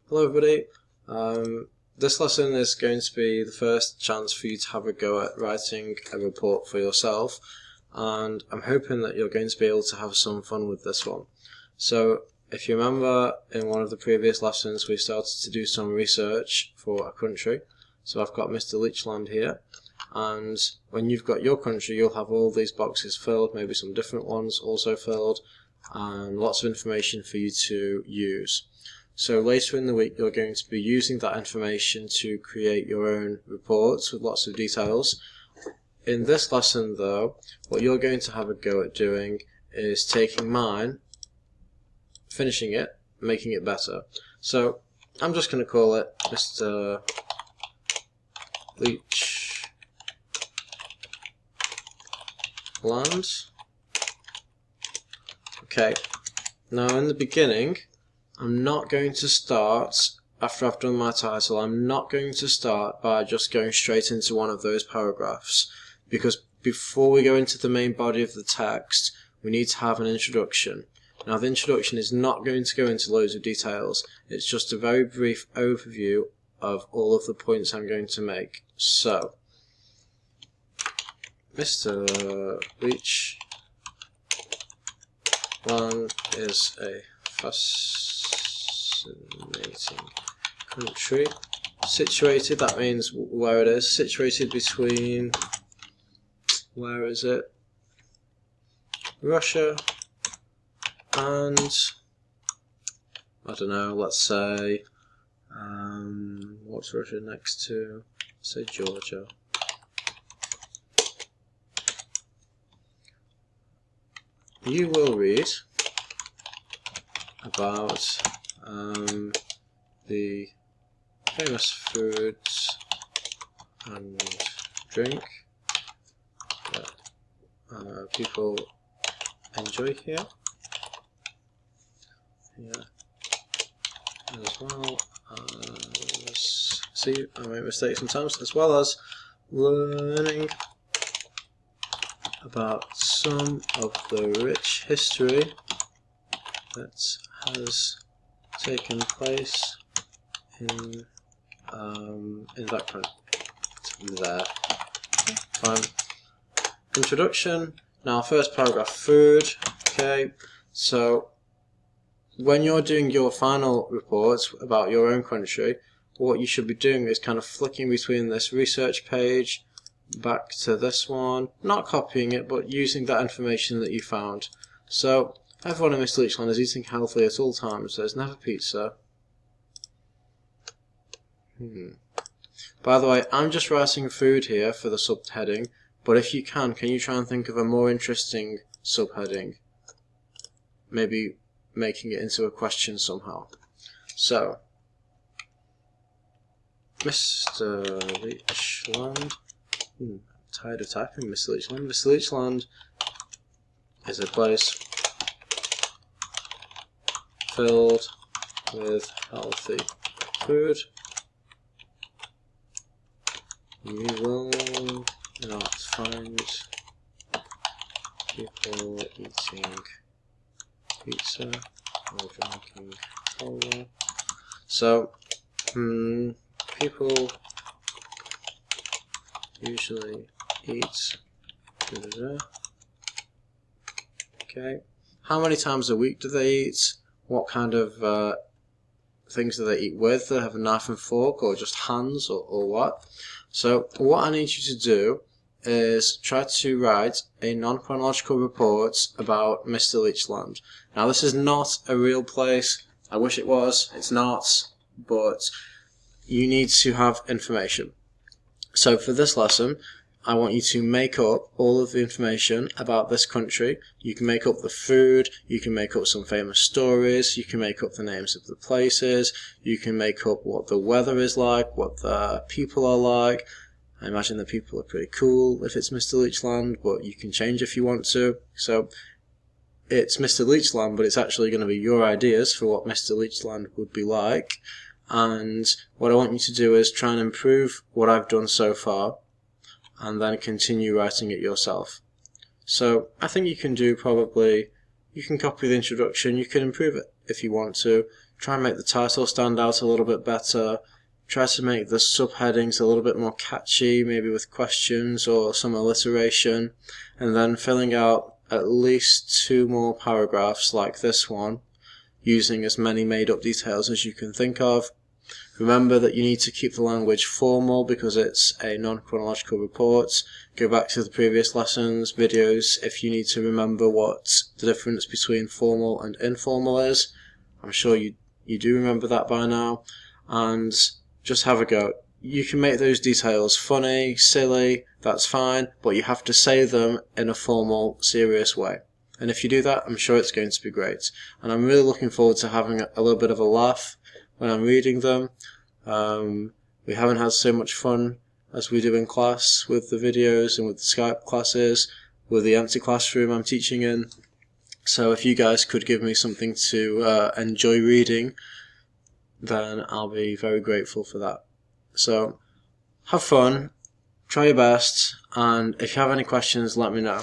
Hello everybody. This lesson is going to be the first chance for you to have a go at writing a report for yourself, and I'm hoping that you're going to be able to have some fun with this one. So if you remember, in one of the previous lessons we started to do some research for a country. So I've got Mr. Leechland here, and when you've got your country you'll have all these boxes filled, maybe some different ones also filled, and lots of information for you to use. So later in the week you're going to be using that information to create your own reports with lots of details. In this lesson though, what you're going to have a go at doing is taking mine, finishing it, making it better. So I'm just going to call it Mr. Leechland. Okay, now in the beginning I'm not going to start, after I've done my title, I'm not going to start by just going straight into one of those paragraphs, because before we go into the main body of the text we need to have an introduction. Now the introduction is not going to go into loads of details, it's just a very brief overview of all of the points I'm going to make. So, Mr. Leechland is a fascinating country. Situated, that means where it is. Situated between, where is it? Russia and, I don't know, let's say, what's Russia next to? Say Georgia. You will read about the famous foods and drink that people enjoy here as well as, see, I make mistakes sometimes, as well as learning about some of the rich history that has taken place in that country. There. Fine. Introduction. Now, first paragraph, food. Okay, so when you're doing your final reports about your own country, what you should be doing is kind of flicking between this research page back to this one, not copying it but using that information that you found. So everyone in Mr. Leechland is eating healthily at all times. There's never pizza. By the way, I'm just writing food here for the subheading, but if you can you try and think of a more interesting subheading? Maybe making it into a question somehow. So, Mr. Leechland. Tired of typing Mr. Leechland. Mr. Leechland is a place filled with healthy food. You will not find people eating pizza or drinking cola. So, people usually eat. Okay. How many times a week do they eat? What kind of things do they eat with? Do they have a knife and fork, or just hands, or what? So what I need you to do is try to write a non-chronological report about Mr. Leechland. Now this is not a real place. I wish it was. It's not. But you need to have information. So for this lesson, I want you to make up all of the information about this country. You can make up the food, you can make up some famous stories, you can make up the names of the places, you can make up what the weather is like, what the people are like. I imagine the people are pretty cool if it's Mr. Leechland, but you can change if you want to. So it's Mr. Leechland, but it's actually going to be your ideas for what Mr. Leechland would be like. And what I want you to do is try and improve what I've done so far, and then continue writing it yourself. So I think you can do probably, you can copy the introduction, you can improve it if you want to, try and make the title stand out a little bit better. Try to make the subheadings a little bit more catchy, maybe with questions or some alliteration, and then filling out at least 2 more paragraphs like this one, using as many made up details as you can think of. Remember that you need to keep the language formal because it's a non-chronological report. Go back to the previous lessons, videos, if you need to remember what the difference between formal and informal is. I'm sure you do remember that by now. And just have a go. You can make those details funny, silly, that's fine, but you have to say them in a formal, serious way. And if you do that, I'm sure it's going to be great. And I'm really looking forward to having a little bit of a laugh when I'm reading them. We haven't had so much fun as we do in class with the videos and with the Skype classes, with the empty classroom I'm teaching in. So if you guys could give me something to enjoy reading, then I'll be very grateful for that. So have fun, try your best, and if you have any questions, let me know.